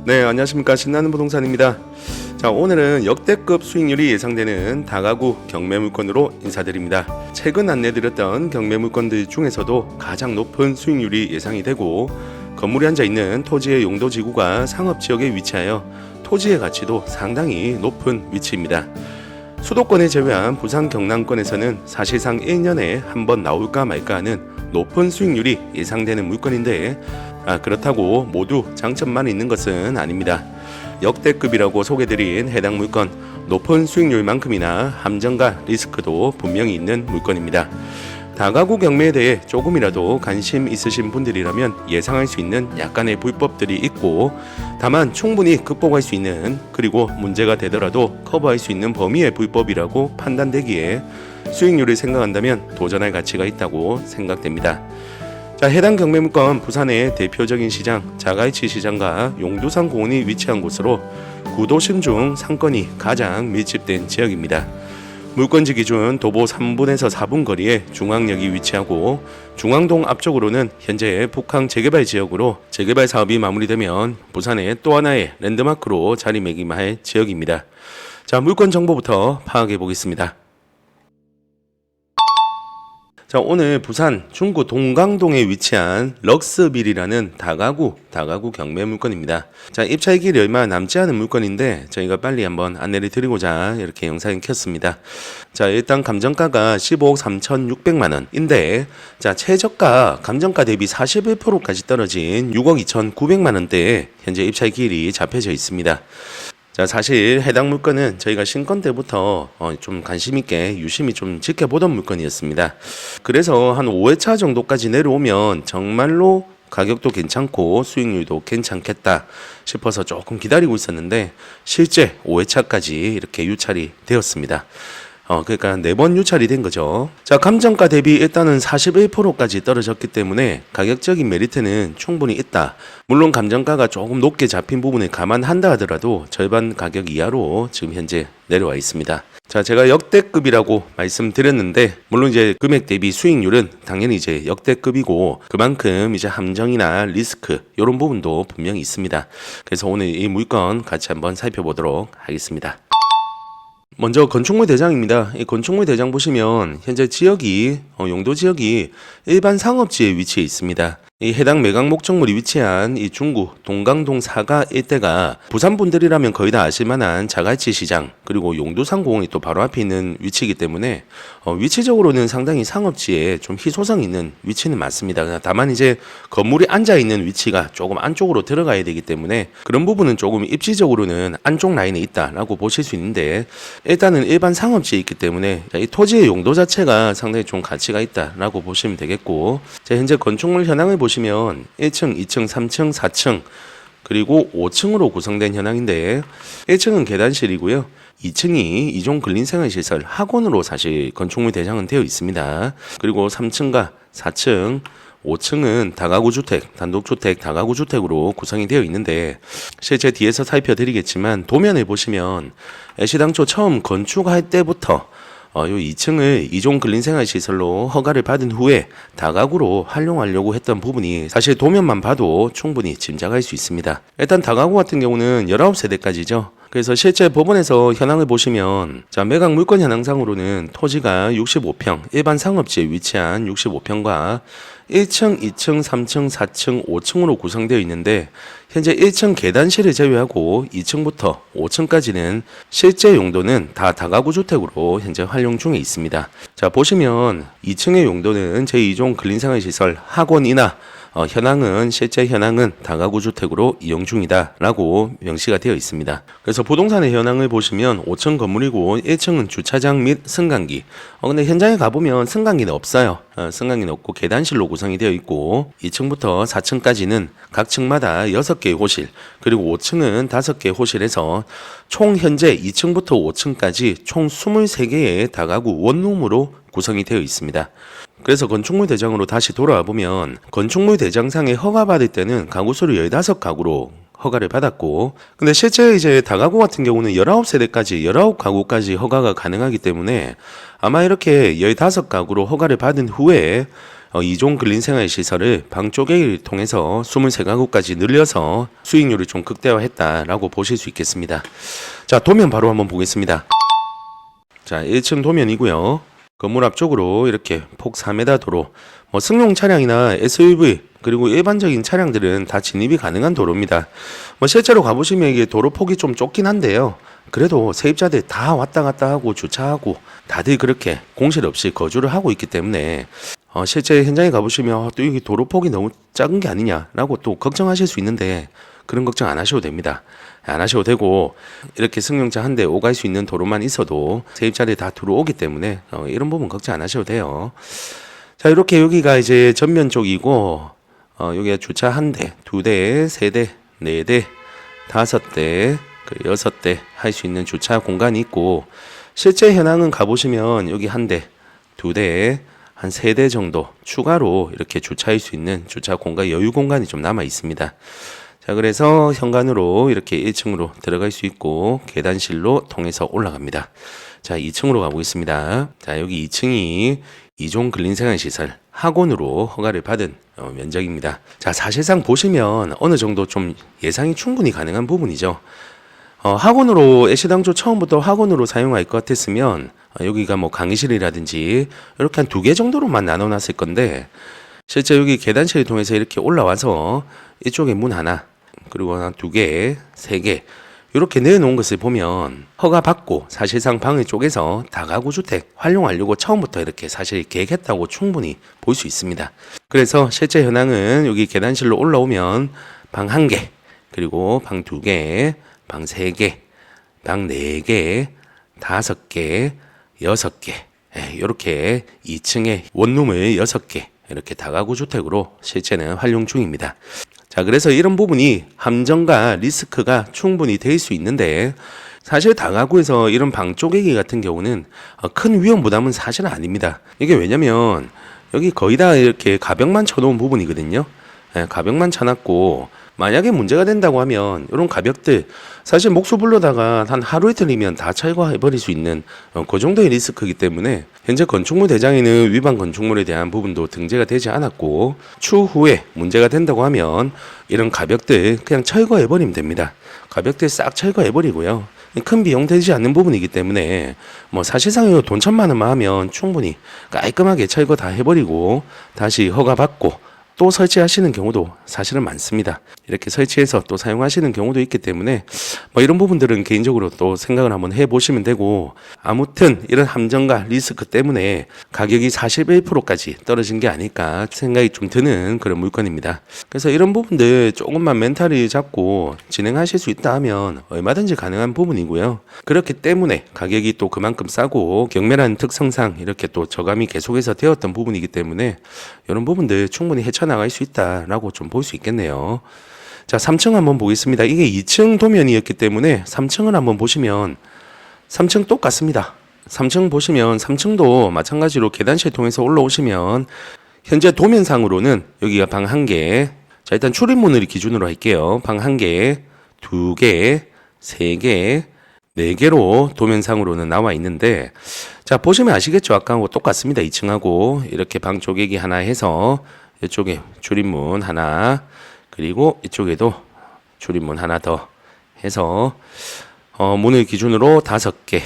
네, 안녕하십니까. 신나는 부동산입니다. 자, 오늘은 역대급 수익률이 예상되는 다가구 경매물건으로 인사드립니다. 최근 안내드렸던 경매물건들 중에서도 가장 높은 수익률이 예상이 되고, 건물이 앉아있는 토지의 용도지구가 상업지역에 위치하여 토지의 가치도 상당히 높은 위치입니다. 수도권을 제외한 부산 경남권에서는 사실상 1년에 한 번 나올까 말까 하는 높은 수익률이 예상되는 물건인데, 그렇다고 모두 장점만 있는 것은 아닙니다. 역대급이라고 소개드린 해당 물건, 높은 수익률만큼이나 함정과 리스크도 분명히 있는 물건입니다. 다가구 경매에 대해 조금이라도 관심 있으신 분들이라면 예상할 수 있는 약간의 불법들이 있고, 다만 충분히 극복할 수 있는, 그리고 문제가 되더라도 커버할 수 있는 범위의 불법이라고 판단되기에 수익률을 생각한다면 도전할 가치가 있다고 생각됩니다. 자, 해당 경매물건 부산의 대표적인 시장 자갈치 시장과 용두산 공원이 위치한 곳으로 구도심 중 상권이 가장 밀집된 지역입니다. 물건지 기준 도보 3분에서 4분 거리에 중앙역이 위치하고, 중앙동 앞쪽으로는 현재 북항 재개발 지역으로 재개발 사업이 마무리되면 부산의 또 하나의 랜드마크로 자리매김할 지역입니다. 자, 물건 정보부터 파악해 보겠습니다. 자, 오늘 부산 중구 동강동에 위치한 럭스빌이라는 다가구 경매 물건입니다. 자, 입찰 길이 얼마 남지 않은 물건인데 저희가 빨리 한번 안내를 드리고자 이렇게 영상을 켰습니다. 자, 일단 감정가가 15억 3,600만 원인데, 자, 최저가 감정가 대비 41%까지 떨어진 6억 2,900만 원대에 현재 입찰 길이 잡혀져 있습니다. 자, 사실 해당 물건은 저희가 신건 때부터 좀 관심 있게 유심히 좀 지켜보던 물건이었습니다. 그래서 한 5회차 정도까지 내려오면 정말로 가격도 괜찮고 수익률도 괜찮겠다 싶어서 조금 기다리고 있었는데, 실제 5회차까지 이렇게 유찰이 되었습니다. 그러니까 4번 유찰이 된 거죠. 자, 감정가 대비 일단은 41%까지 떨어졌기 때문에 가격적인 메리트는 충분히 있다. 물론 감정가가 조금 높게 잡힌 부분을 감안한다 하더라도 절반 가격 이하로 지금 현재 내려와 있습니다. 자, 제가 역대급이라고 말씀드렸는데, 물론 이제 금액 대비 수익률은 당연히 이제 역대급이고, 그만큼 이제 함정이나 리스크 이런 부분도 분명히 있습니다. 그래서 오늘 이 물건 같이 한번 살펴보도록 하겠습니다. 먼저 건축물 대장입니다. 이 건축물 대장 보시면 현재 지역이 용도 지역이 일반 상업지에 위치해 있습니다. 이 해당 매각 목적물이 위치한 이 중구 동강동 사가 일대가 부산 분들이라면 거의 다 아실만한 자갈치 시장, 그리고 용두산 공원이 또 바로 앞에 있는 위치이기 때문에 위치적으로는 상당히 상업지에 좀 희소성 있는 위치는 맞습니다. 다만 이제 건물이 앉아 있는 위치가 조금 안쪽으로 들어가야 되기 때문에 그런 부분은 조금 입지적으로는 안쪽 라인에 있다라고 보실 수 있는데, 일단은 일반 상업지에 있기 때문에 이 토지의 용도 자체가 상당히 좀 가치가 있다라고 보시면 되겠고, 현재 건축물 현황을 보시면 1층, 2층, 3층, 4층 그리고 5층으로 구성된 현황인데, 1층은 계단실이고요. 2층이 이종 근린생활시설 학원으로 사실 건축물 대장은 되어 있습니다. 그리고 3층과 4층, 5층은 다가구 주택, 단독주택, 다가구 주택으로 구성이 되어 있는데, 실제 뒤에서 살펴드리겠지만 도면을 보시면 애시당초 처음 건축할 때부터 요 2층을 이종 근린생활시설로 허가를 받은 후에 다가구로 활용하려고 했던 부분이 사실 도면만 봐도 충분히 짐작할 수 있습니다. 일단 다가구 같은 경우는 19세대까지죠. 그래서 실제 법원에서 현황을 보시면, 자, 매각 물건 현황상으로는 토지가 65평, 일반 상업지에 위치한 65평과 1층, 2층, 3층, 4층, 5층으로 구성되어 있는데, 현재 1층 계단실을 제외하고 2층부터 5층까지는 실제 용도는 다 다가구 주택으로 현재 활용 중에 있습니다. 자, 보시면 2층의 용도는 제2종 근린생활시설 학원이나 실제 현황은 다가구 주택으로 이용 중이다 라고 명시가 되어 있습니다. 그래서 부동산의 현황을 보시면 5층 건물이고 1층은 주차장 및 승강기. 근데 현장에 가보면 승강기는 없어요. 승강기는 없고 계단실로 구성이 되어 있고, 2층부터 4층까지는 각 층마다 6개의 호실, 그리고 5층은 5개의 호실에서 총 현재 2층부터 5층까지 총 23개의 다가구 원룸으로 구성이 되어 있습니다. 그래서 건축물 대장으로 다시 돌아와 보면, 건축물 대장상에 허가받을 때는 가구 수를 15가구로 허가를 받았고, 근데 실제 이제 다가구 같은 경우는 19세대까지 19가구까지 허가가 가능하기 때문에 아마 이렇게 15가구로 허가를 받은 후에 이종 근린생활시설을 방 쪼개기를 통해서 23가구까지 늘려서 수익률을 좀 극대화했다라고 보실 수 있겠습니다. 자, 도면 바로 한번 보겠습니다. 자, 1층 도면이고요. 건물 앞쪽으로 이렇게 폭 4m 도로, 승용 차량이나 SUV 그리고 일반적인 차량들은 다 진입이 가능한 도로입니다. 실제로 가보시면 이게 도로 폭이 좀 좁긴 한데요. 그래도 세입자들 다 왔다 갔다 하고 주차하고 다들 그렇게 공실 없이 거주를 하고 있기 때문에 실제 현장에 가보시면 또 여기 도로 폭이 너무 작은 게 아니냐라고 또 걱정하실 수 있는데 그런 걱정 안 하셔도 됩니다. 안 하셔도 되고 이렇게 승용차 한 대 오갈 수 있는 도로만 있어도 세입자들이 다 들어오기 때문에 이런 부분 걱정 안 하셔도 돼요. 자, 이렇게 여기가 이제 전면 쪽이고 여기가 주차 한 대, 두 대, 세 대, 네 대, 다섯 대, 여섯 대 할 수 있는 주차 공간이 있고 실제 현황은 가보시면 여기 한 대, 두 대, 한 세 대 정도 추가로 이렇게 주차할 수 있는 주차 공간, 여유 공간이 좀 남아 있습니다. 자, 그래서 현관으로 이렇게 1층으로 들어갈 수 있고 계단실로 통해서 올라갑니다. 자, 2층으로 가보겠습니다. 자, 여기 2층이 이종 근린생활시설 학원으로 허가를 받은 면적입니다. 자, 사실상 보시면 어느 정도 좀 예상이 충분히 가능한 부분이죠. 학원으로 애시당초 처음부터 학원으로 사용할 것 같았으면 여기가 뭐 강의실이라든지 이렇게 한 2개 정도로만 나눠놨을 건데 실제 여기 계단실을 통해서 이렇게 올라와서 이쪽에 문 하나 그리고 한 2개, 3개 이렇게 내놓은 것을 보면 허가 받고 사실상 방을 쪼개서 다가구 주택 활용하려고 처음부터 이렇게 사실 계획했다고 충분히 볼 수 있습니다. 그래서 실제 현황은 여기 계단실로 올라오면 방 1개, 그리고 방 2개, 방 3개, 방 4개, 5개, 6개 이렇게 2층에 원룸을 6개 이렇게 다가구 주택으로 실제는 활용 중입니다. 자, 그래서 이런 부분이 함정과 리스크가 충분히 될 수 있는데 사실 다가구에서 이런 방 쪼개기 같은 경우는 큰 위험 부담은 사실은 아닙니다. 이게 왜냐면 여기 거의 다 이렇게 가벽만 쳐놓은 부분이거든요. 가벽만 쳐놨고 만약에 문제가 된다고 하면 이런 가벽들 사실 목수불로다가 한 하루 이틀이면 다 철거해버릴 수 있는 그 정도의 리스크이기 때문에 현재 건축물 대장에는 위반 건축물에 대한 부분도 등재가 되지 않았고 추후에 문제가 된다고 하면 이런 가벽들 그냥 철거해버리면 됩니다. 가벽들 싹 철거해버리고요. 큰 비용 되지 않는 부분이기 때문에 사실상 돈 1,000만 원만 하면 충분히 깔끔하게 철거 다 해버리고 다시 허가 받고 또 설치하시는 경우도 사실은 많습니다. 이렇게 설치해서 또 사용하시는 경우도 있기 때문에 이런 부분들은 개인적으로 또 생각을 한번 해보시면 되고 아무튼 이런 함정과 리스크 때문에 가격이 41%까지 떨어진 게 아닐까 생각이 좀 드는 그런 물건입니다. 그래서 이런 부분들 조금만 멘탈을 잡고 진행하실 수 있다 하면 얼마든지 가능한 부분이고요. 그렇기 때문에 가격이 또 그만큼 싸고 경매라는 특성상 이렇게 또 저감이 계속해서 되었던 부분이기 때문에 이런 부분들 충분히 헤쳐나갈 수 있다라고 좀 볼 수 있겠네요. 자, 3층 한번 보겠습니다. 이게 2층 도면이었기 때문에 3층을 한번 보시면 3층 똑같습니다. 3층 보시면 3층도 마찬가지로 계단실 통해서 올라오시면 현재 도면상으로는 여기가 방 1개, 자 일단 출입문을 기준으로 할게요. 방 1개, 2개, 3개, 4개로 도면상으로는 나와 있는데 자 보시면 아시겠죠? 아까하고 똑같습니다. 2층하고 이렇게 방 쪼개기 하나 해서 이쪽에 출입문 하나 그리고 이쪽에도 출입문 하나 더 해서 문을 기준으로 5개,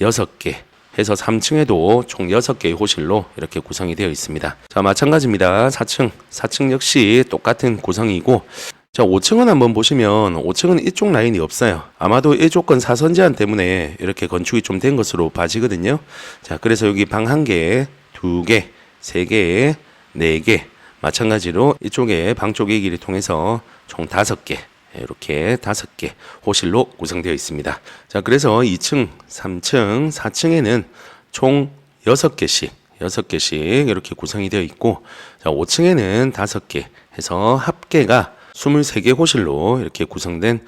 6개 해서 3층에도 총 6개의 호실로 이렇게 구성이 되어 있습니다. 자 마찬가지입니다. 4층 역시 똑같은 구성이고 자 5층은 한번 보시면 5층은 이쪽 라인이 없어요. 아마도 일조권 사선 제한 때문에 이렇게 건축이 좀 된 것으로 봐지거든요. 자 그래서 여기 방 1개, 2개, 3개, 4개 마찬가지로 이쪽에 방 쪼개기를 통해서 총 5개 이렇게 5개 호실로 구성되어 있습니다. 자 그래서 2층, 3층, 4층에는 총 6개씩 이렇게 구성이 되어 있고 자 5층에는 5개 해서 합계가 23개 호실로 이렇게 구성된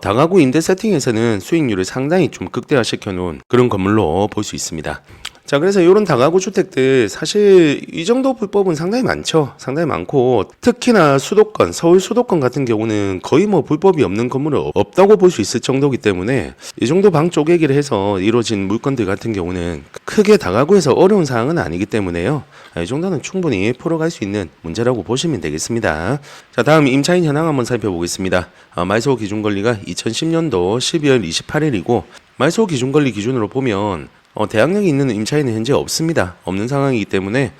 다가구 임대 세팅에서는 수익률을 상당히 좀 극대화시켜 놓은 그런 건물로 볼 수 있습니다. 자 그래서 이런 다가구 주택들 사실 이 정도 불법은 상당히 많죠. 상당히 많고 특히나 수도권, 서울 수도권 같은 경우는 거의 불법이 없는 건물은 없다고 볼 수 있을 정도이기 때문에 이 정도 방 쪼개기를 해서 이루어진 물건들 같은 경우는 크게 다가구에서 어려운 사항은 아니기 때문에요. 이 정도는 충분히 풀어갈 수 있는 문제라고 보시면 되겠습니다. 자, 다음 임차인 현황 한번 살펴보겠습니다. 말소 기준 권리가 2010년도 12월 28일이고 말소 기준 권리 기준으로 보면 대항력이 있는 임차인은 현재 없습니다. 없는 상황이기 때문에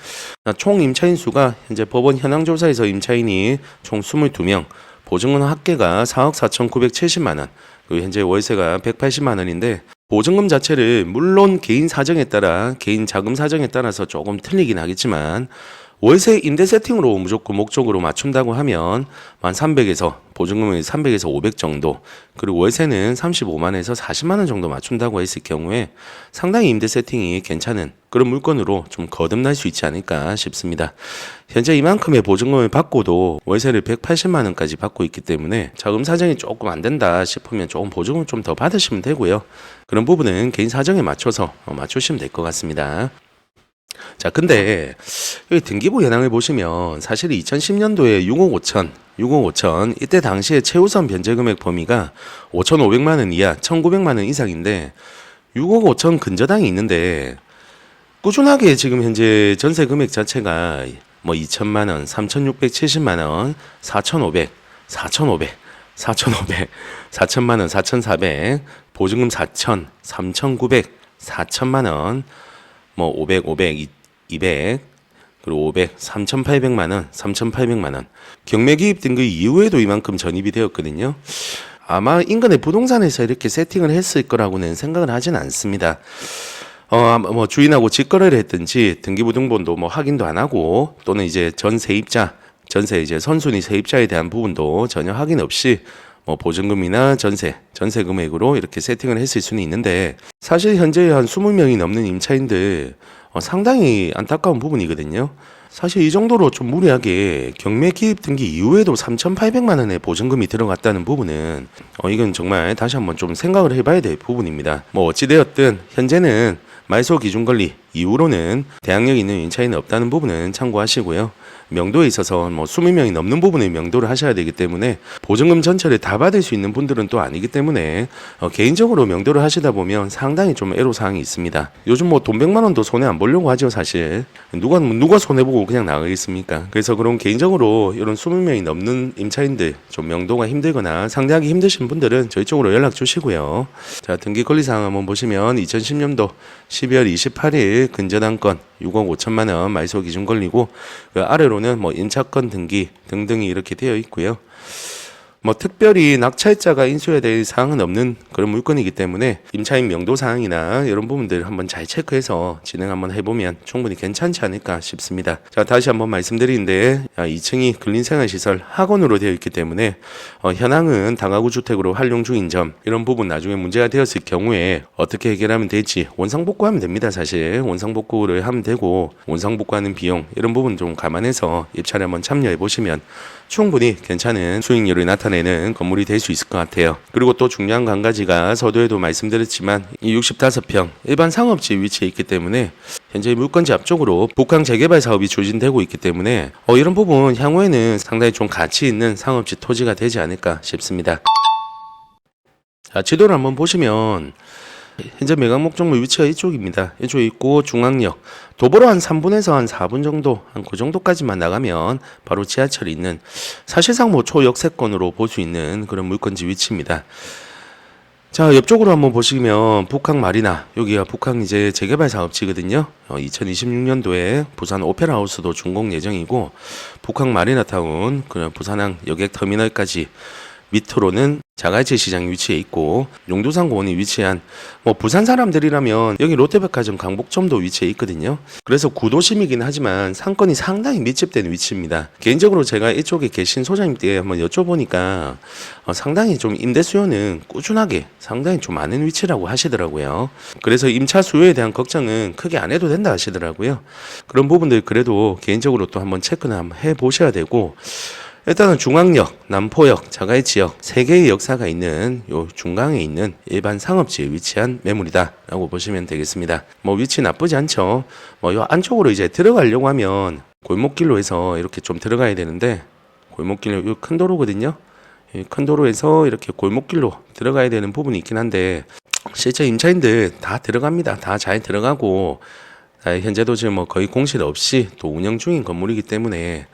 총 임차인 수가 현재 법원 현황 조사에서 임차인이 총 22명, 보증금 합계가 4억 4,970만 원, 그리고 현재 월세가 180만 원인데 보증금 자체를 물론 개인 사정에 따라 개인 자금 사정에 따라서 조금 틀리긴 하겠지만 월세 임대 세팅으로 무조건 목적으로 맞춘다고 하면 한 300에서 보증금은 300에서 500 정도, 그리고 월세는 35만에서 40만 원 정도 맞춘다고 했을 경우에 상당히 임대 세팅이 괜찮은 그런 물건으로 좀 거듭날 수 있지 않을까 싶습니다. 현재 이만큼의 보증금을 받고도 월세를 180만 원까지 받고 있기 때문에 자금 사정이 조금 안 된다 싶으면 조금 보증금 좀 더 받으시면 되고요. 그런 부분은 개인 사정에 맞춰서 맞추시면 될 것 같습니다. 자, 근데 여기 등기부 현황을 보시면 사실 2010년도에 6억 5천 이때 당시에 최우선 변제 금액 범위가 5,500만 원 이하 1,900만 원 이상인데 6억 5천 근저당이 있는데 꾸준하게 지금 현재 전세 금액 자체가 뭐 2천만 원, 3,670만 원, 4,500, 4천만 원, 4,400, 보증금 4천, 3,900, 4천만 원, 뭐 500, 200, 그리고 500, 3,800만 원, 3,800만 원. 경매 기입 등기 이후에도 이만큼 전입이 되었거든요. 아마 인근의 부동산에서 이렇게 세팅을 했을 거라고는 생각을 하진 않습니다. 뭐 주인하고 직거래를 했든지 등기부등본도 뭐 확인도 안 하고 또는 이제 전 세입자, 전세 이제 선순위 세입자에 대한 부분도 전혀 확인 없이 뭐 보증금이나 전세 금액으로 이렇게 세팅을 했을 수는 있는데 사실 현재 한 20명이 넘는 임차인들 상당히 안타까운 부분이거든요. 사실 이 정도로 좀 무리하게 경매 기입 등기 이후에도 3,800만 원의 보증금이 들어갔다는 부분은 이건 정말 다시 한번 좀 생각을 해봐야 될 부분입니다. 뭐 어찌되었든 현재는 말소 기준 권리 이후로는 대항력이 있는 임차인은 없다는 부분은 참고하시고요. 명도에 있어서 뭐 20명이 넘는 부분을 명도를 하셔야 되기 때문에 보증금 전체를 다 받을 수 있는 분들은 또 아니기 때문에 개인적으로 명도를 하시다 보면 상당히 좀 애로사항이 있습니다. 요즘 뭐 돈 100만 원도 손해 안 보려고 하죠, 사실. 누가 손해보고 그냥 나가겠습니까? 그래서 그런 개인적으로 이런 20명이 넘는 임차인들 좀 명도가 힘들거나 상대하기 힘드신 분들은 저희 쪽으로 연락 주시고요. 자, 등기 권리사항 한번 보시면 2010년도 12월 28일 근저당권 6억 5천만 원 말소 기준 권리고 그 아래로는 뭐 임차권 등기 등등이 이렇게 되어 있고요. 뭐 특별히 낙찰자가 인수해야 될 사항은 없는 그런 물건이기 때문에 임차인 명도 사항이나 이런 부분들 한번 잘 체크해서 진행 한번 해보면 충분히 괜찮지 않을까 싶습니다. 자, 다시 한번 말씀드리는데 2층이 근린생활시설 학원으로 되어 있기 때문에 현황은 다가구 주택으로 활용 중인 점 이런 부분 나중에 문제가 되었을 경우에 어떻게 해결하면 될지 원상복구하면 됩니다. 사실 원상복구를 하면 되고 원상복구하는 비용 이런 부분 좀 감안해서 입찰에 한번 참여해 보시면 충분히 괜찮은 수익률을 나타내는 건물이 될 수 있을 것 같아요. 그리고 또 중요한 한 가지가 서두에도 말씀드렸지만 이 65평 일반 상업지 위치에 있기 때문에 현재 물건지 앞쪽으로 북항 재개발 사업이 추진되고 있기 때문에 이런 부분 향후에는 상당히 좀 가치 있는 상업지 토지가 되지 않을까 싶습니다. 자, 지도를 한번 보시면 현재 매각 목적물 위치가 이쪽입니다. 이쪽에 있고 중앙역 도보로 한 3분에서 한 4분 정도 한 그 정도까지만 나가면 바로 지하철이 있는 사실상 뭐 초역세권으로 볼 수 있는 그런 물건지 위치입니다. 자, 옆쪽으로 한번 보시면 북항 마리나 여기가 북항 이제 재개발 사업지거든요. 2026년도에 부산 오페라 하우스도 준공 예정이고 북항 마리나타운 그 부산항 여객 터미널까지 밑으로는 자갈치 시장 위치에 있고 용두산 공원이 위치한 뭐 부산 사람들이라면 여기 롯데백화점 강북점도 위치에 있거든요. 그래서 구도심이긴 하지만 상권이 상당히 밀집된 위치입니다. 개인적으로 제가 이쪽에 계신 소장님께 한번 여쭤보니까 상당히 좀 임대 수요는 꾸준하게 상당히 좀 많은 위치라고 하시더라고요. 그래서 임차 수요에 대한 걱정은 크게 안 해도 된다 하시더라고요. 그런 부분들 그래도 개인적으로 또 한번 체크는 한번 해보셔야 되고 일단은 중앙역, 남포역, 자갈지역 세 개의 역사가 있는 요 중강에 있는 일반 상업지에 위치한 매물이다라고 보시면 되겠습니다. 뭐 위치 나쁘지 않죠. 뭐 요 안쪽으로 이제 들어가려고 하면 골목길로 해서 이렇게 좀 들어가야 되는데 골목길로 요 큰 도로거든요. 이 큰 도로에서 이렇게 골목길로 들어가야 되는 부분이 있긴 한데 실제 임차인들 다 들어갑니다. 다 잘 들어가고 현재도 지금 뭐 거의 공실 없이 또 운영 중인 건물이기 때문에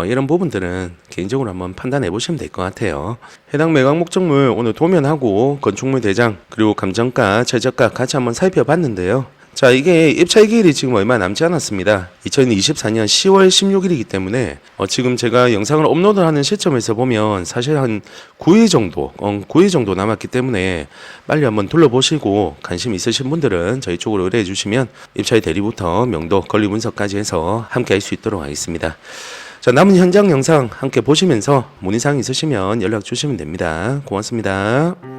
이런 부분들은 개인적으로 한번 판단해 보시면 될 것 같아요. 해당 매각 목적물 오늘 도면하고 건축물 대장 그리고 감정가, 최저가 같이 한번 살펴봤는데요. 자, 이게 입찰 기일이 지금 얼마 남지 않았습니다. 2024년 10월 16일이기 때문에 지금 제가 영상을 업로드하는 시점에서 보면 사실 한 9일 정도 남았기 때문에 빨리 한번 둘러보시고 관심 있으신 분들은 저희 쪽으로 의뢰해 주시면 입찰 대리부터 명도, 권리 분석까지 해서 함께 할 수 있도록 하겠습니다. 자, 남은 현장 영상 함께 보시면서 문의사항 있으시면 연락 주시면 됩니다. 고맙습니다.